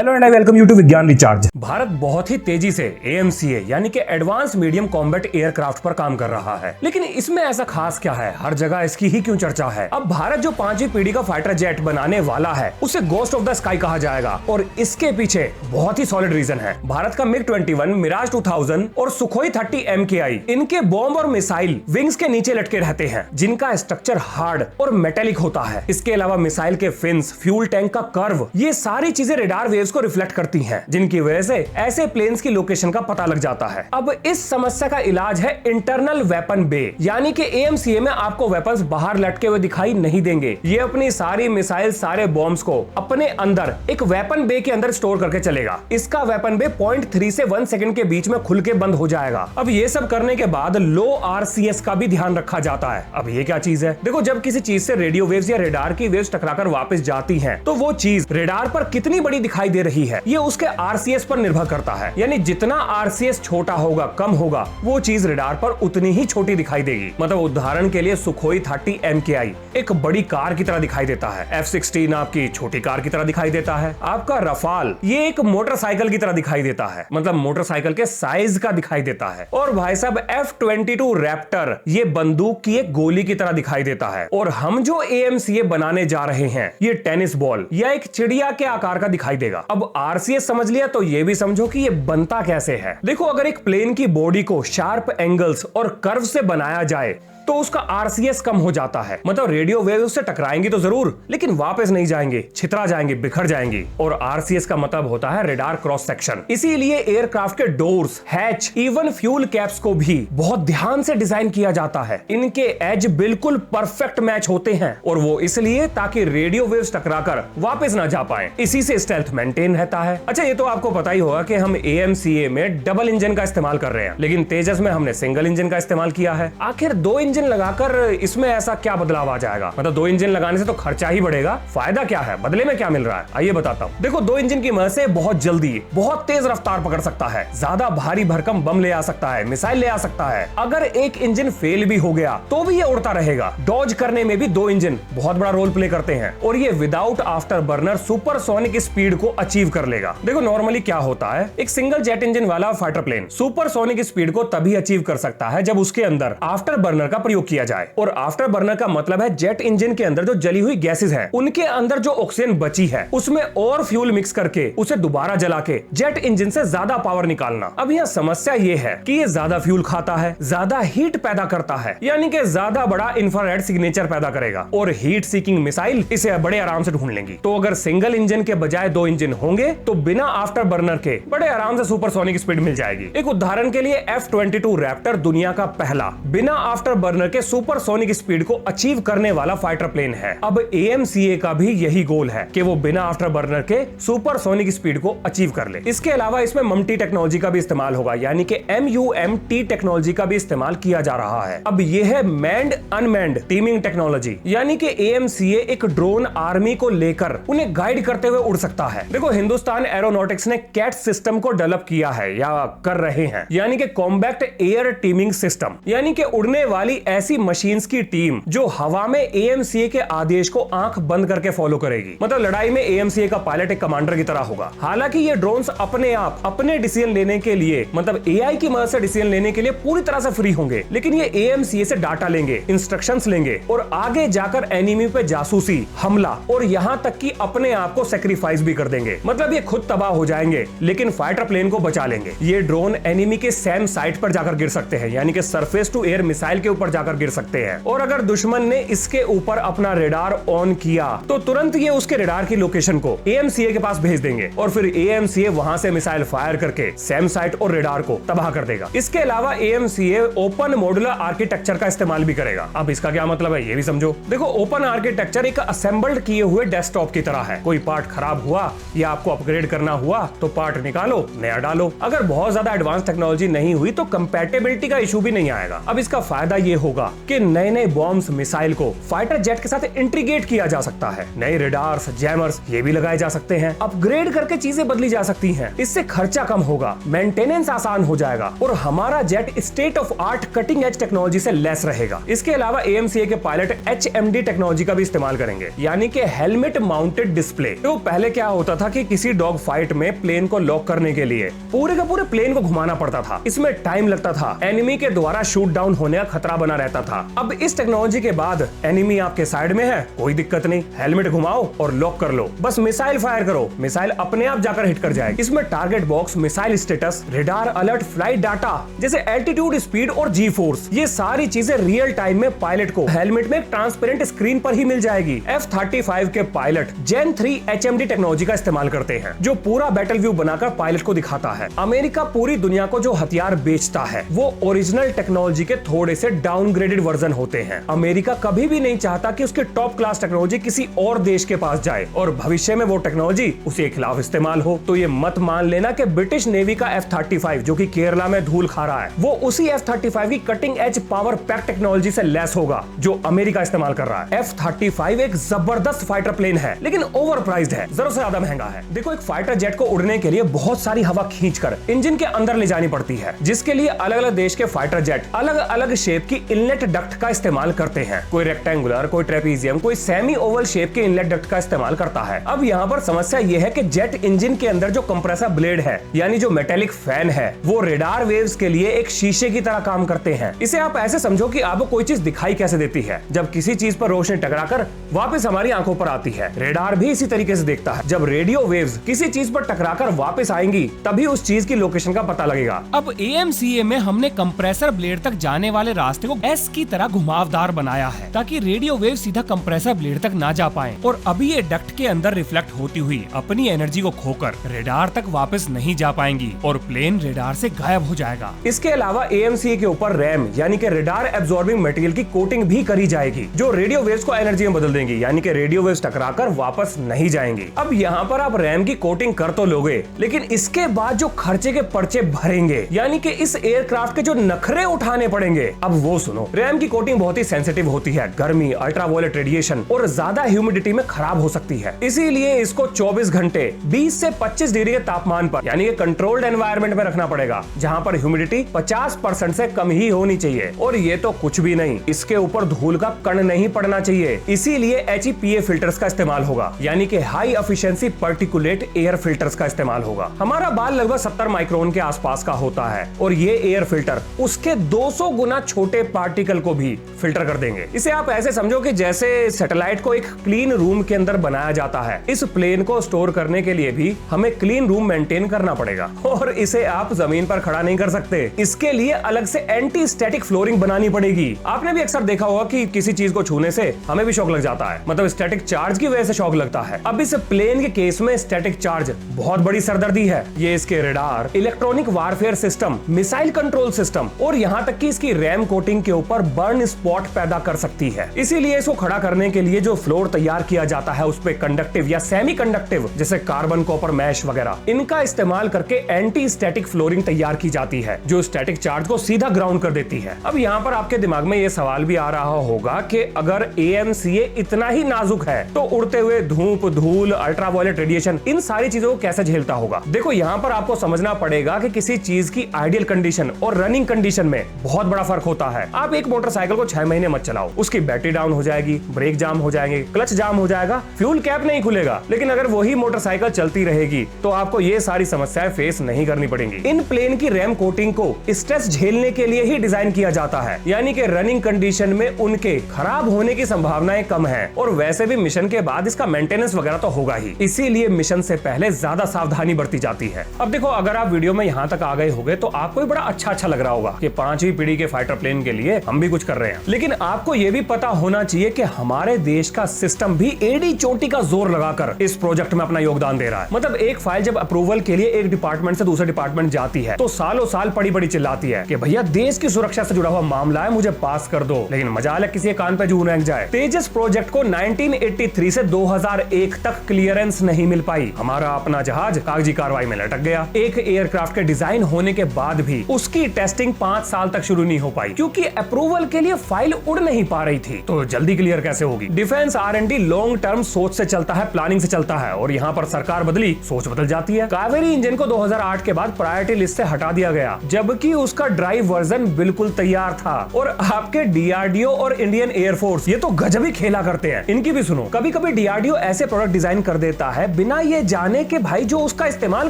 Hello and I welcome you to Vigyan recharge. Bharat बहुत ही तेजी से AMCA यानी कि एडवांस मीडियम कॉम्बैट एयरक्राफ्ट पर काम कर रहा है, लेकिन इसमें ऐसा खास क्या है, हर जगह इसकी ही क्यों चर्चा है। अब भारत जो 5वीं पीढ़ी का फाइटर जेट बनाने वाला है उसे गोस्ट ऑफ द स्काई कहा जाएगा और इसके पीछे बहुत ही सॉलिड रीजन है। भारत का MiG-21, मिराज 2000 और सुखोई 30 MKI इनके बॉम्ब और मिसाइल विंग्स के नीचे लटके रहते हैं, जिनका स्ट्रक्चर हार्ड और मेटेलिक होता है। इसके अलावा मिसाइल के फिन्स, फ्यूल टैंक का कर्व, ये सारी चीजें रेडार वेव्स को रिफ्लेक्ट करती हैं, जिनकी वजह से ऐसे प्लेन्स की लोकेशन का पता लग जाता है। अब इस समस्या का इलाज है इंटरनल वेपन बे, यानी कि AMCA में आपको वेपन्स बाहर लटके हुए दिखाई नहीं देंगे। ये अपनी सारी मिसाइल, सारे बॉम्ब्स को अपने अंदर एक वेपन बे के अंदर स्टोर करके चलेगा। इसका वेपन बे 0.3 से 1 सेकंड के बीच में खुल के बंद हो जाएगा। अब ये सब करने के बाद लो RCS का भी ध्यान रखा जाता है। अब ये क्या चीज है? देखो, जब किसी चीज से रेडियो वेव्स या रेडार की वेव्स टकराकर वापस जाती हैं, तो वो चीज रेडार पर कितनी बड़ी दिखाई दे रही है, ये उसके RCS पर निर्भर करता है। यानी जितना RCS छोटा होगा, कम होगा, वो चीज रेडार पर उतनी ही छोटी दिखाई देगी। मतलब उदाहरण के लिए सुखोई 30 MKI एक बड़ी कार की तरह दिखाई देता है, F-16 आपकी छोटी कार की तरह दिखाई देता है, आपका रफाल ये एक मोटरसाइकिल की तरह दिखाई देता है, मतलब मोटरसाइकिल के साइज का दिखाई देता है। और भाई साहब F-22 रैप्टर ये बंदूक की एक गोली की तरह दिखाई देता है। और हम जो AMCA बनाने जा रहे हैं, ये टेनिस बॉल या एक चिड़िया के आकार का दिखाई देगा। अब RCS समझ लिया तो ये भी समझो कि ये बनता कैसे है। देखो, अगर एक प्लेन की बॉडी को शार्प एंगल्स और कर्व से बनाया जाए तो उसका RCS कम हो जाता है। मतलब रेडियो वेव उससे टकराएंगी तो जरूर, लेकिन वापस नहीं जाएंगे, छितरा जाएंगे, बिखर जाएंगी। और RCS का मतलब होता है रेडार क्रॉस सेक्शन। इसीलिए एयरक्राफ्ट के doors, hatch, even fuel caps को भी बहुत ध्यान से डिजाइन किया जाता है। इनके एज बिल्कुल परफेक्ट मैच होते हैं, और वो इसलिए ताकि रेडियो वेव्स टकराकर वापस ना जा पाए। इसी से स्टेल्थ मेंटेन रहता है। अच्छा, ये तो आपको पता ही होगा कि हम AMCA में डबल इंजन का इस्तेमाल कर रहे हैं, लेकिन तेजस में हमने सिंगल इंजन का इस्तेमाल किया है। आखिर 2 इंजन लगाकर इसमें ऐसा क्या बदलाव आ जाएगा? मतलब 2 इंजन लगाने से तो खर्चा ही बढ़ेगा, फायदा क्या है, बदले में क्या मिल रहा है? आइए बताता हूँ। देखो, 2 इंजन की मदद से बहुत जल्दी, बहुत तेज रफ्तार पकड़ सकता है, ज्यादा भारी भरकम बम ले आ सकता है, मिसाइल ले आ सकता है। अगर एक इंजन फेल भी हो गया तो भी ये उड़ता रहेगा। डॉज करने में भी 2 इंजन बहुत बड़ा रोल प्ले करते हैं, और ये without after burner supersonic speed को अचीव कर लेगा। देखो, नॉर्मली क्या होता है, एक सिंगल जेट इंजन वाला फाइटर प्लेन सुपरसोनिक स्पीड को तभी अचीव कर सकता है जब उसके अंदर आफ्टर बर्नर का प्रयोग किया जाए। और आफ्टर बर्नर का मतलब है जेट इंजन के अंदर जो जली हुई गैसेस हैं, उनके अंदर जो ऑक्सीजन बची है उसमें और फ्यूल मिक्स करके उसे दोबारा जला के जेट इंजन से ज्यादा पावर निकालना। अब यह समस्या ये है कि ये ज्यादा फ्यूल खाता है, ज्यादा हीट पैदा करता है, यानी कि ज्यादा बड़ा इंफ्रारेड सिग्नेचर पैदा करेगा, और हीट सीकिंग मिसाइल इसे बड़े आराम से ढूंढ लेंगी। तो अगर सिंगल इंजन के बजाय 2 इंजन होंगे तो बिना आफ्टर बर्नर के बड़े आराम से सुपरसोनिक स्पीड मिल जाएगी। एक उदाहरण के लिए F-22 रैप्टर दुनिया का पहला बिना आफ्टर बर्नर के सुपरसोनिक स्पीड को अचीव करने वाला फाइटर प्लेन है। अब AMCA का भी यही गोल है कि वो बिना आफ्टर बर्नर के सुपरसोनिक स्पीड को अचीव कर ले। इसके अलावा इसमें MUMT टेक्नोलॉजी का भी इस्तेमाल होगा, यानी कि MUMT टेक्नोलॉजी का भी इस्तेमाल किया जा रहा है। अब यह है मैन्ड अनमैन्ड टीमिंग टेक्नोलॉजी, यानी कि AMCA एक ड्रोन आर्मी को लेकर उन्हें गाइड करते हुए उड़ सकता है। देखो, हिंदुस्तान एरोनॉटिक्स ने कैट सिस्टम को डेवलप किया है या कर रहे हैं, यानी कि कॉम्बैक्ट एयर टीमिंग सिस्टम, यानी कि उड़ने वाली ऐसी मशीन्स की टीम जो हवा में AMCA के आदेश को आंख बंद करके फॉलो करेगी। मतलब लड़ाई में AMCA का पायलट एक कमांडर की तरह होगा। हालांकि ये ड्रोन्स अपने आप अपने डिसीजन लेने के लिए, मतलब AI की मदद से डिसीजन लेने के लिए पूरी तरह से फ्री होंगे, लेकिन ये AMCA से डाटा लेंगे, इंस्ट्रक्शंस लेंगे, और आगे जाकर एनिमी पे जासूसी, हमला और यहां तक कि अपने आप को सेक्रीफाइस भी कर देंगे। मतलब ये खुद तबाह हो जाएंगे लेकिन फाइटर प्लेन को बचा लेंगे। ये ड्रोन एनिमी के सेम साइट पर जाकर गिर सकते हैं, यानी कि सरफेस टू एयर मिसाइल के ऊपर जाकर गिर सकते हैं, और अगर दुश्मन ने इसके ऊपर अपना रेडार ऑन किया तो तुरंत ये उसके रेडार की लोकेशन को AMCA के पास भेज देंगे, और फिर AMCA वहां से मिसाइल फायर करके सेम साइट और रेडार को तबाह कर देगा। इसके अलावा AMCA ओपन मॉड्यूलर आर्किटेक्चर का इस्तेमाल भी करेगा। अब इसका क्या मतलब है, ये भी समझो। देखो, ओपन आर्किटेक्चर एक असेंबल्ड किए हुए डेस्कटॉप की तरह है। कोई पार्ट खराब हुआ या आपको अपग्रेड करना हुआ तो पार्ट निकालो, नया डालो। अगर बहुत ज्यादा एडवांस टेक्नोलॉजी नहीं हुई तो कंपैटिबिलिटी का इशू भी नहीं आएगा। अब इसका फायदा ये होगा कि नए बॉम्ब्स, मिसाइल को फाइटर जेट के साथ इंटीग्रेट किया जा सकता है। नए रेडार्स, जैमर्स ये भी लगाए जा सकते हैं। अपग्रेड करके चीजें बदली जा सकती हैं। इससे खर्चा कम होगा, मेंटेनेंस आसान हो जाएगा, और हमारा jet state of art cutting edge technology से लेस रहेगा। इसके अलावा AMCA के पायलट HMD टेक्नोलॉजी का भी इस्तेमाल करेंगे, यानी कि हेलमेट माउंटेड डिस्प्ले। तो पहले क्या होता था कि किसी डॉग फाइट में प्लेन को लॉक करने के लिए पूरे का पूरे प्लेन को घुमाना पड़ता था। इसमें टाइम लगता था, एनिमी के द्वारा शूट डाउन होने का खतरा बना रहता था। अब इस टेक्नोलॉजी के बाद एनिमी आपके साइड में है, कोई दिक्कत नहीं, हेलमेट घुमाओ और लॉक कर लो, बस मिसाइल फायर करो, मिसाइल अपने आप जाकर हिट कर जाएगी। इसमें target box, missile status, radar alert, flight data जैसे एल्टीट्यूड, स्पीड और जी फोर्स, ये सारी चीजें रियल टाइम में पायलट को हेलमेट में ट्रांसपेरेंट स्क्रीन पर ही मिल जाएगी। F-35 के पायलट Gen 3 HMD टेक्नोलॉजी का इस्तेमाल करते हैं, जो पूरा बैटल व्यू बनाकर पायलट को दिखाता है। अमेरिका पूरी दुनिया को जो हथियार बेचता है वो ओरिजिनल टेक्नोलॉजी के थोड़े से डाउनग्रेडेड वर्जन होते हैं। अमेरिका कभी भी नहीं चाहता कि उसकी टॉप क्लास टेक्नोलॉजी किसी और देश के पास जाए और भविष्य में वो टेक्नोलॉजी उसके खिलाफ इस्तेमाल हो। तो ये मत मान लेना कि ब्रिटिश नेवी का F-35 जो कि केरला में धूल खा रहा है, वो उसी F-35 की cutting edge power pack technology से लैस होगा जो अमेरिका इस्तेमाल कर रहा है। F-35 एक जबरदस्त फाइटर प्लेन है, लेकिन ओवर प्राइस्ड है, जरूरत से ज्यादा महंगा है। देखो, एक फाइटर जेट को उड़ने के लिए बहुत सारी हवा खींचकर इंजन के अंदर ले जानी पड़ती है, जिसके लिए अलग अलग देश के फाइटर जेट अलग अलग शेप की इनलेट डक्ट का इस्तेमाल करते हैं। कोई रेक्टेंगुलर, कोई ट्रेपीजियम, कोई सेमी ओवल शेप के इनलेट डक्ट का इस्तेमाल करता है। अब यहाँ पर समस्या यह है कि जेट इंजन के अंदर जो कंप्रेसर ब्लेड है, यानी जो मेटेलिक फैन है, वो रेडार वेव्स के लिए एक शीशे की तरह काम करते हैं। इसे आप ऐसे समझो कि आपको कोई चीज दिखाई कैसे देती है, जब किसी चीज पर रोशनी टकराकर वापस हमारी आंखों पर आती है। रेडार भी इसी तरीके से देखता है, जब रेडियो वेव्स किसी चीज पर टकराकर वापस आएंगी तभी उस चीज की लोकेशन का पता लगेगा। अब AMCA में हमने कंप्रेसर ब्लेड तक जाने वाले रास्ते को S की तरह घुमावदार बनाया है, ताकि रेडियो वेव सीधा कंप्रेसर ब्लेड तक ना जा पाए और अभी ये डक्ट के अंदर रिफ्लेक्ट होती हुई अपनी एनर्जी को खोकर रेडार तक वापस नहीं जा पाएंगी और प्लेन रेडार से गायब हो जाएगा। इसके अलावा AMCA के ऊपर रैम यानी कि रेडार एब्जॉर्बिंग मटेरियल की कोटिंग भी करी जाएगी, जो रेडियो वेव्स को एनर्जी में बदल देंगी, यानी कि रेडियो वेव्स टकराकर वापस नहीं जाएंगी। अब यहाँ पर आप रैम की कोटिंग कर तो लोगे, लेकिन इसके बाद जो खर्चे के पर्चे भरेंगे, यानी कि इस एयरक्राफ्ट के जो नखरे उठाने पड़ेंगे, अब वो सुनो। रैम की कोटिंग बहुत ही सेंसिटिव होती है, गर्मी, अल्ट्रावायलेट रेडिएशन और ज्यादा ह्यूमिडिटी में खराब हो सकती है। इसीलिए इसको 24 घंटे 20 से 25 डिग्री के तापमान पर, यानी कि कंट्रोल्ड एनवायरनमेंट में रखना पड़ेगा, जहाँ पर ह्यूमिडिटी 50% से कम ही होनी चाहिए। और ये तो कुछ भी नहीं, इसके ऊपर धूल का कण नहीं पड़ना चाहिए, इसीलिए HEPA फिल्टर्स का इस्तेमाल होगा, यानी कि high efficiency particulate air filters का इस्तेमाल होगा। हमारा बाल लगभग 70 माइक्रोन के आसपास का होता है और ये एयर फिल्टर उसके 200 गुना छोटे पार्टिकल को भी फिल्टर कर देंगे। इसे आप ऐसे समझो कि जैसे सैटेलाइट को एक क्लीन रूम के अंदर बनाया जाता है, इस प्लेन को स्टोर करने के लिए भी हमें क्लीन रूम मेंटेन करना पड़ेगा और इसे आप जमीन पर खड़ा नहीं कर सकते। इसके लिए अलग से एंटी स्टैटिक फ्लोरिंग बनानी पड़ेगी। आपने भी अक्सर देखा होगा कि किसी चीज को छूने से हमें भी शॉक लग जाता है, मतलब स्टैटिक चार्ज की वजह से शॉक लगता है। अब इस प्लेन के केस में स्टैटिक चार्ज बहुत बड़ी सरदर्दी है। ये इसके radar, electronic warfare system, missile control system और यहाँ तक कि इसकी रैम कोटिंग के ऊपर बर्न स्पॉट पैदा कर सकती है। इसीलिए इसको खड़ा करने के लिए जो फ्लोर तैयार किया जाता है उस पे कंडक्टिव या सेमी कंडक्टिव जैसे कार्बन कॉपर मैश वगैरह, इनका इस्तेमाल करके एंटी स्टैटिक फ्लोरिंग तैयार की जाती है, जो स्टैटिक चार्ज को सीधा ग्राउंड कर देती है। अब यहाँ पर आपके दिमाग में ये सवाल भी आ रहा होगा कि अगर AMCA इतना ही नाजुक है तो उड़ते हुए धूप, धूल, अल्ट्रावायलेट रेडिएशन, इन सारी चीजों को कैसे झेलता होगा। देखो, यहाँ पर आपको समझना पड़ेगा कि किसी चीज की आइडियल कंडीशन और रनिंग कंडीशन में बहुत बड़ा फर्क होता है। आप एक मोटरसाइकिल को 6 महीने मत चलाओ, उसकी बैटरी डाउन हो जाएगी, ब्रेक जाम हो जाएंगे, क्लच जाम हो जाएगा, फ्यूल कैप नहीं खुलेगा। लेकिन अगर वही मोटरसाइकिल चलती रहेगी तो आपको ये सारी समस्याएं फेस नहीं करनी पड़ेंगी। इन प्लेन की रैम कोटिंग को स्ट्रेस झेलने के लिए ही डिजाइन किया जाता है, यानी कि रनिंग कंडीशन में उनके खराब होने की संभावनाएं कम है और वैसे भी मिशन के बाद इसका मेंटेनेंस वगैरह तो होगा ही, इसीलिए मिशन से पहले ज्यादा सावधानी बरती जाती है। अब देखो, अगर आप वीडियो में यहाँ तक आ गए होंगे तो आपको भी बड़ा अच्छा लग रहा होगा कि 5वीं पीढ़ी के फाइटर प्लेन के लिए हम भी कुछ कर रहे हैं। लेकिन आपको ये भी पता होना चाहिए कि हमारे देश का सिस्टम भी एड़ी चोटी का जोर लगाकर इस प्रोजेक्ट में अपना योगदान दे रहा है। मतलब एक फाइल जब अप्रूवल के लिए एक डिपार्टमेंट से दूसरे डिपार्टमेंट जाती है तो सालों साल पड़ी चिल्लाती है कि भैया देश की सुरक्षा से जुड़ा हुआ मामला है, मुझे पास कर दो। लेकिन मजाल है किसी कान पे जू लग जाए। तेजस प्रोजेक्ट को 1983 से 2001 तक क्लियरेंस नहीं मिल पाई। हमारा अपना जहाज कागजी कार्रवाई में लटक गया। एक एयरक्राफ्ट के डिजाइन होने के बाद भी उसकी टेस्टिंग 5 साल तक शुरू नहीं हो पाई, क्योंकि अप्रूवल के लिए फाइल उड़ नहीं पा रही थी। तो जल्दी क्लियर कैसे होगी? डिफेंस R&D लॉन्ग टर्म सोच से चलता है, प्लानिंग से चलता है, और यहाँ पर सरकार बदली, सोच बदल जाती है। कावेरी इंजन को 2008 के बाद प्रायोरिटी लिस्ट से हटा दिया गया, जबकि उसका ड्राइव वर्जन बिल्कुल तैयार था। और आपके DRDO और इंडियन एयरफोर्स ये तो गजब ही खेला करते हैं। इनकी भी सुनो। कभी कभी DRDO ऐसे प्रोडक्ट डिजाइन कर देता है बिना ये जाने कि भाई जो उसका इस्तेमाल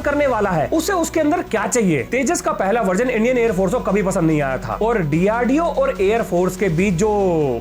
करने वाला है उसे उसके अंदर क्या चाहिए। तेजस का पहला वर्जन इंडियन एयरफोर्स को कभी पसंद नहीं आया था और डीआरडीओ और एयरफोर्स के बीच जो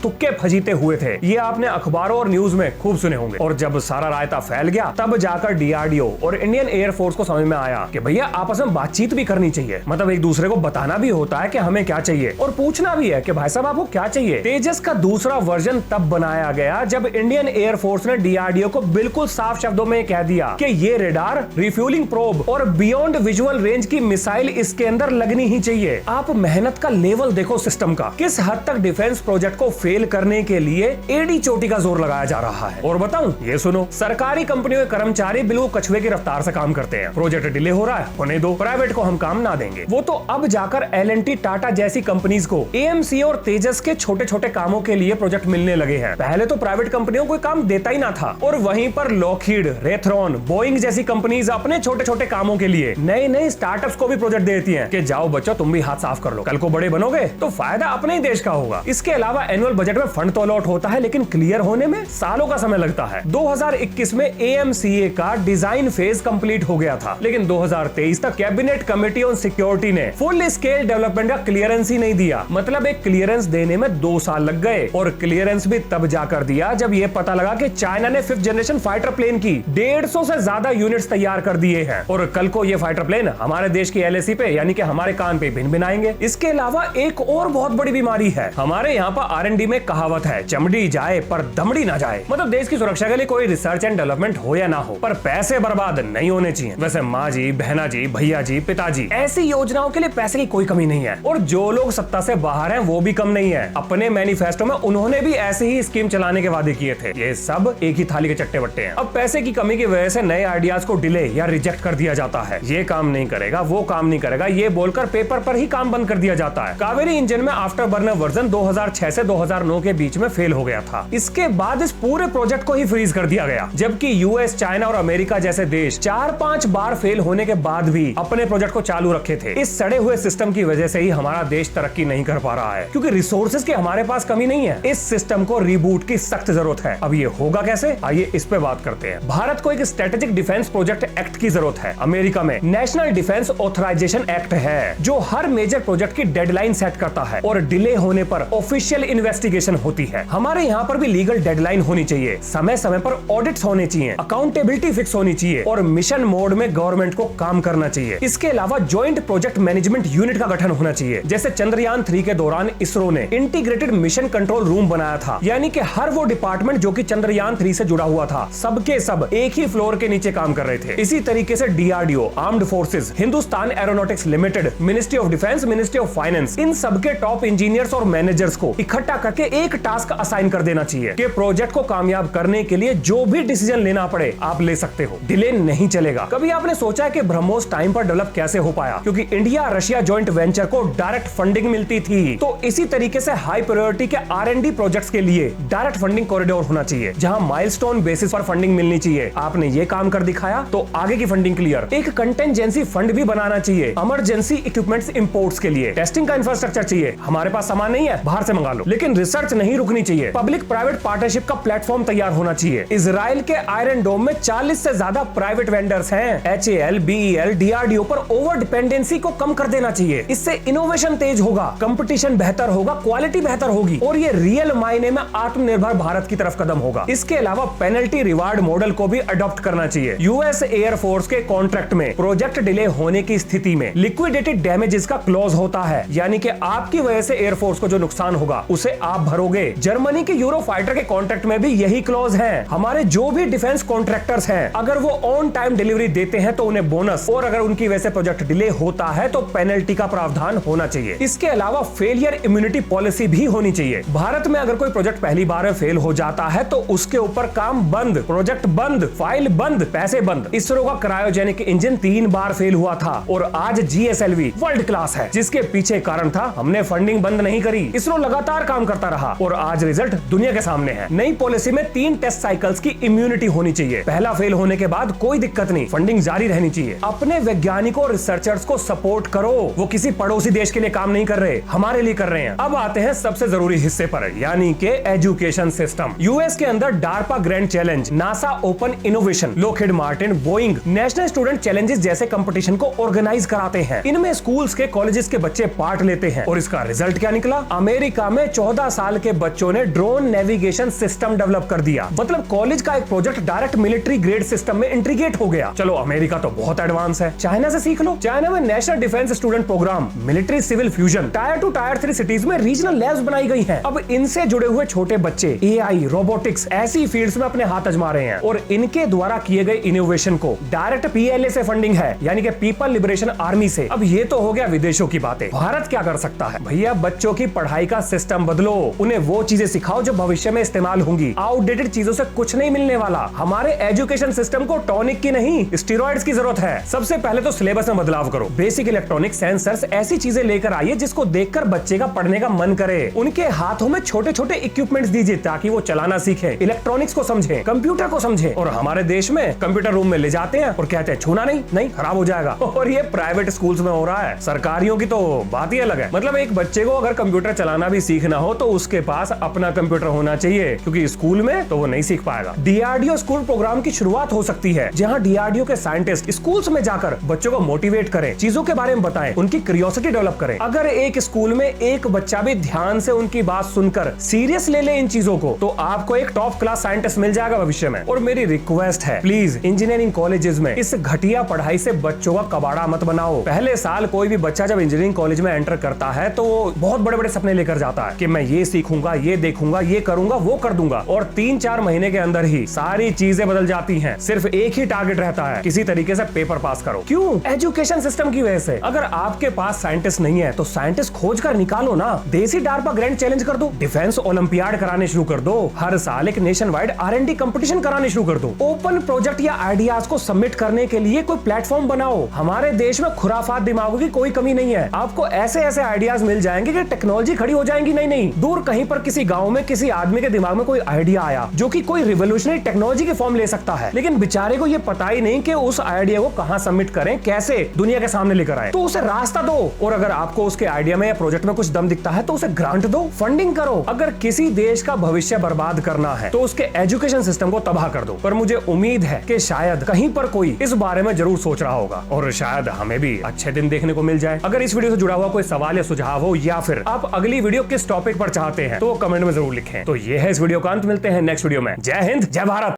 तुक्के फजीते हुए थे ये आपने अखबारों और न्यूज में खूब सुने होंगे। और जब सारा रायता फैल गया तब जाकर डीआरडीओ और इंडियन एयरफोर्स को समझ में आया कि भैया आपस में बातचीत भी करनी चाहिए, मतलब एक दूसरे को बताना भी होता है कि हमें क्या चाहिए और पूछना भी है कि भाई साहब आपको क्या चाहिए। तेजस का दूसरा वर्जन तब बनाया गया जब इंडियन एयरफोर्स ने डीआरडीओ को बिल्कुल साफ शब्दों में कह दिया कि ये रेडार, रिफ्यूलिंग प्रोब और बियॉन्ड विजुअल रेंज की मिसाइल इसके अंदर लगनी ही चाहिए। आप मेहनत का लेवल देखो सिस्टम का, किस हद तक डिफेंस प्रोजेक्ट को फेल करने के लिए एडी चोटी का जोर लगाया जा रहा है। और बताऊं, ये सुनो, सरकारी कंपनियों के कर्मचारी बिल्कुल कछुए की रफ्तार से काम करते हैं। प्रोजेक्ट डिले हो रहा है, होने दो, प्राइवेट को हम काम ना देंगे। वो तो अब जाकर एल&टी, टाटा जैसी कंपनीज को एएमसी और तेजस के छोटे छोटे कामों के लिए प्रोजेक्ट मिलने लगे हैं। पहले तो प्राइवेट कंपनियों को काम देता ही ना था और वहीं पर लॉकहीड, रेथरॉन, बोइंग जैसी कंपनीज अपने छोटे छोटे कामों के लिए नए नए स्टार्टअप्स को भी प्रोजेक्ट देती हैं कि जाओ बच्चों तुम भी हाथ साफ कर लो, कल को बड़े बनोगे तो फायदा अपने ही देश का होगा। इसके अलावा एनुअल बजट में फंड तो अलॉट होता है लेकिन क्लियर होने में सालों का समय लगता है। 2021 में एएमसीए का डिजाइन फेज कंप्लीट हो गया था लेकिन 2023 तक कैबिनेट कमेटी ऑन सिक्योरिटी ने फुल स्केल डेवलपमेंट का क्लियरेंस ही नहीं दिया। मतलब एक क्लियरेंस देने में 2 साल लग गए और क्लियरेंस भी तब जाकर दिया जब यह पता लगा कि चाइना ने 5th जनरेशन फाइटर प्लेन की 150 से ज्यादा यूनिट्स तैयार कर दिए हैं और कल को ये फाइटर प्लेन हमारे देश की एलएसी पे यानी कि हमारे कान पे भिन भिन आएंगे। इसके अलावा एक और बहुत बड़ी बीमारी है, हमारे यहाँ पर R&D में कहावत है, चमड़ी जाए पर दमड़ी ना जाए। मतलब देश की सुरक्षा के लिए कोई रिसर्च एंड डेवलपमेंट हो या ना हो पर पैसे बर्बाद नहीं होने चाहिए। वैसे माँ जी, बहना जी, भैया जी, पिताजी, ऐसी योजनाओं के लिए पैसे की कोई कमी नहीं है और जो लोग सत्ता से बाहर हैं वो भी कम नहीं है। अपने मैनिफेस्टो में उन्होंने भी ऐसी ही स्कीम चलाने के वादे किए थे। ये सब एक ही थाली के चट्टे बट्टे हैं। अब पैसे की कमी की वजह से नए आइडियाज को डिले या रिजेक्ट कर दिया जाता है। ये काम नहीं करेगा, वो काम नहीं करेगा, ये बोलकर पेपर पर ही काम बंद कर दिया जाता है। कावेरी इंजन में आफ्टर बर्नर वर्जन 2006 से 2009 के बीच में फेल हो गया था। इसके बाद इस पूरे प्रोजेक्ट को ही फ्रीज कर दिया गया, जबकि यूएस, चाइना और अमेरिका जैसे देश 4-5 बार फेल होने के बाद भी अपने प्रोजेक्ट को चालू रखे थे। इस सड़े हुए सिस्टम की वजह से ही हमारा देश तरक्की नहीं कर पा रहा है क्योंकि रिसोर्सेज की हमारे पास कमी नहीं है। इस सिस्टम को रिबूट की सख्त जरूरत है। अब ये होगा कैसे, आइए इस पे बात करते हैं। भारत को एक स्ट्रेटेजिक डिफेंस प्रोजेक्ट एक्ट की जरूरत है। अमेरिका में नेशनल डिफेंस ऑथराइजेशन एक्ट है जो हर मेजर प्रोजेक्ट की डेडलाइन सेट करता है और डिले होने पर ऑफिशियल इन्वेस्टिगेशन होती है। हमारे यहाँ पर भी लीगल डेडलाइन होनी चाहिए, समय समय पर ऑडिट्स होने चाहिए, अकाउंटेबिलिटी फिक्स होनी चाहिए और मिशन मोड में गवर्नमेंट को काम करना चाहिए। इसके अलावा ज्वाइंट प्रोजेक्ट मैनेजमेंट यूनिट का गठन होना चाहिए। जैसे चंद्रयान 3 के दौरान इसरो ने इंटीग्रेटेड मिशन कंट्रोल रूम बनाया था, यानी कि हर वो डिपार्टमेंट जो कि चंद्रयान 3 से जुड़ा हुआ था सबके सब एक ही फ्लोर के नीचे काम कर रहे थे। इसी तरीके से DRDO, armed forces, Hindustan aeronautics limited, ministry of defence, ministry of finance, इन सबके टॉप इंजीनियर्स और मैनेजर्स को इकट्ठा करके एक टास्क असाइन कर देना चाहिए कि प्रोजेक्ट को कामयाब करने के लिए जो भी डिसीजन लेना पड़े आप ले सकते हो, डिले नहीं चलेगा। कभी आपने सोचा है कि ब्रह्मोस टाइम पर डेवलप कैसे हो पाया? क्योंकि इंडिया रशिया जॉइंट वेंचर को डायरेक्ट फंडिंग मिलती थी। तो इसी तरीके से हाई प्रायोरिटी के R&D प्रोजेक्ट्स के लिए डायरेक्ट फंडिंग कॉरिडोर होना चाहिए जहां माइलस्टोन बेसिस पर फंडिंग मिलनी चाहिए। आपने ये काम कर दिखाया तो आगे की फंडिंग क्लियर। एक कंटेंजेंसी फंड भी बनाना चाहिए इमरजेंसी इक्विपमेंट्स इंपोर्ट्स के लिए। टेस्टिंग का इंफ्रास्ट्रक्चर चाहिए, हमारे पास सामान नहीं है बाहर से मंगा लो। लेकिन रिसर्च नहीं रुकनी चाहिए, पब्लिक प्राइवेट पार्टनरशिप का प्लेटफॉर्म तैयार होना चाहिए। इजराइल के आयरन डोम में 40 से ज्यादा प्राइवेट वेंडर्स हैं। HAL, BEL, DRDO पर ओवर डिपेंडेंसी को कम कर देना चाहिए। इससे इनोवेशन तेज होगा, कंपटीशन बेहतर होगा, क्वालिटी बेहतर होगी और ये रियल मायने में आत्मनिर्भर भारत की तरफ कदम होगा। इसके अलावा पेनल्टी रिवार्ड मॉडल को भी अडॉप्ट करना चाहिए। यूएस एयरफोर्स के कॉन्ट्रैक्ट में प्रोजेक्ट डिले होने की स्थिति में लिक्विडेटेड डैमेजेस का क्लॉज होता है, यानी कि आपकी वजह से एयरफोर्स को जो नुकसान होगा उसे आप भरोगे। जर्मनी के यूरो फाइटर के कॉन्ट्रैक्ट में भी यही क्लॉज है। हमारे जो भी डिफेंस कॉन्ट्रैक्टर्स हैं अगर वो ऑन टाइम डिलीवरी देते हैं तो उन्हें बोनस, और अगर उनकी वजह से प्रोजेक्ट डिले होता है तो पेनल्टी का प्रावधान होना चाहिए। इसके अलावा फेलियर इम्यूनिटी पॉलिसी भी होनी चाहिए। भारत में अगर कोई प्रोजेक्ट पहली बार में फेल हो जाता है तो उसके ऊपर काम बंद, प्रोजेक्ट बंद, फाइल बंद, पैसे बंद। इसरो का क्रायोजेनिक इंजन 3 बार फेल हुआ था और आज GSLV वर्ल्ड क्लास है, जिसके पीछे कारण था हमने फंडिंग बंद नहीं करी। इसरो लगातार काम करता रहा और आज रिजल्ट दुनिया के सामने है। नई पॉलिसी में 3 टेस्ट साइकिल्स की इम्यूनिटी होनी चाहिए। पहला फेल होने के बाद कोई दिक्कत नहीं, फंडिंग जारी रहनी चाहिए। अपने वैज्ञानिकों और रिसर्चर्स को सपोर्ट करो, वो किसी पड़ोसी देश के लिए काम नहीं कर रहे, हमारे लिए कर रहे हैं। अब आते हैं सबसे जरूरी हिस्से पर, यानी कि एजुकेशन सिस्टम। यूएस के अंदर DARPA grand challenge, NASA open innovation, Lockheed Martin, Boeing national student challenges जैसे कंपटीशन को ऑर्गेनाइज कराते हैं। इनमें स्कूल्स के, कॉलेजेस के बच्चे पार्ट लेते हैं और इसका रिजल्ट क्या निकला? अमेरिका में 14 साल के बच्चों ने ड्रोन नेविगेशन सिस्टम डेवलप कर दिया। मतलब कॉलेज का एक project direct military grade system में इंटीग्रेट हो गया। चलो अमेरिका तो बहुत एडवांस है, चाइना से सीख लो। चाइना में national defence student programme, military civil fusion, tier 2 tier 3 cities में रीजनल लैब्स बनाई गई हैं। अब इनसे जुड़े हुए छोटे बच्चे एआई, रोबोटिक्स ऐसी फील्ड्स में अपने हाथ आजमा रहे हैं और इनके द्वारा किए गए इनोवेशन को डायरेक्ट पीएलए से फंडिंग है, यानी कि पीपल लिबरेशन आर्मी से। अब ये तो हो गया विदेशों की बातें। भारत क्या कर सकता है? भैया बच्चों की पढ़ाई का सिस्टम बदलो, उन्हें वो चीजें सिखाओ जो भविष्य में इस्तेमाल होंगी। आउटडेटेड चीजों से कुछ नहीं मिलने वाला। हमारे एजुकेशन सिस्टम को टॉनिक की नहीं, स्टेरॉइड्स की जरूरत है। सबसे पहले तो सिलेबस में बदलाव करो। बेसिक इलेक्ट्रॉनिक सेंसर्स ऐसी चीजें लेकर आइए जिसको देखकर बच्चे का पढ़ने का मन करे। उनके हाथों में छोटे छोटे इक्विपमेंट्स दीजिए ताकि वो चलाना सीखे, इलेक्ट्रॉनिक्स को समझे, कंप्यूटर को समझे। और हमारे देश में कंप्यूटर रूम में ले जाते हैं और कहते हैं छूना नहीं, खराब हो जाएगा। और ये प्राइवेट स्कूल्स में हो रहा है, सरकारियों की तो बात ही अलग है। मतलब एक बच्चे को अगर कंप्यूटर चलाना भी सीखना हो तो उसके पास अपना कंप्यूटर होना चाहिए, क्योंकि स्कूल में तो वो नहीं सीख पाएगा। डीआरडीओ स्कूल प्रोग्राम की शुरुआत हो सकती है, जहां डीआरडीओ के साइंटिस्ट स्कूल्स में जाकर बच्चों को मोटिवेट करें, चीजों के बारे में बताएं, उनकी क्यूरियोसिटी डेवलप करें। अगर एक स्कूल में एक बच्चा भी ध्यान से उनकी बात सुनकर सीरियस ले इन चीजों को, तो आपको एक टॉप क्लास साइंटिस्ट मिल जाएगा भविष्य में। और मेरी रिक्वेस्ट है, प्लीज इंजीनियरिंग कॉलेजेस में इस घटिया पढ़ाई से बच्चों का कबाड़ा मत बनाओ। पहले साल कोई भी बच्चा जब इंजीनियरिंग कॉलेज में एंटर करता है तो वो बहुत बड़े बड़े सपने लेकर जाता है कि मैं ये सीखूंगा, ये देखूंगा, ये करूंगा, वो कर दूंगा। और 3-4 महीने के अंदर ही सारी चीजें बदल जाती हैं। सिर्फ एक ही टारगेट रहता है, किसी तरीके से पेपर पास करो। क्यों? एजुकेशन सिस्टम की वजह से। अगर आपके पास साइंटिस्ट नहीं है तो साइंटिस्ट खोज कर निकालो ना। देसी डार्पा ग्रैंड चैलेंज कर दो, डिफेंस ओलंपियाड कराने शुरू कर दो, हर साल एक नेशन वाइड R&D कंपटीशन कराने शुरू कर दो। ओपन प्रोजेक्ट या आइडियाज को सबमिट करने के लिए कोई प्लेटफॉर्म बनाओ। हमारे देश में खुराफात दिमागों की कोई कमी नहीं है। आपको ऐसे ऐसे आइडियाज मिल जाएंगे कि टेक्नोलॉजी खड़ी हो जाएंगी। नहीं, दूर कहीं पर किसी गांव में किसी आदमी के दिमाग में कोई आइडिया आया जो कि कोई रिवोल्यूशनरी टेक्नोलॉजी की फॉर्म ले सकता है, लेकिन बेचारे को ये पता ही नहीं कि उस आइडिया को कहां सबमिट करें, कैसे दुनिया के सामने लेकर आए। तो उसे रास्ता दो, और अगर आपको उसके आइडिया में या प्रोजेक्ट में कुछ दम दिखता है तो उसे ग्रांट दो, फंडिंग करो। अगर किसी देश का भविष्य बर्बाद करना है तो उसके एजुकेशन सिस्टम को तबाह कर दो। पर मुझे उम्मीद है कि शायद कहीं पर कोई इस बारे में जरूर सोच रहा होगा और शायद हमें भी अच्छे दिन देखने को मिल जाए। अगर इस वीडियो से जुड़ा हुआ कोई सवाल या सुझाव हो, या फिर आप अगली वीडियो किस टॉपिक पर चाहते हैं तो कमेंट में जरूर लिखें। तो ये है इस वीडियो का अंत। मिलते हैं नेक्स्ट वीडियो में। जय हिंद, जय भारत।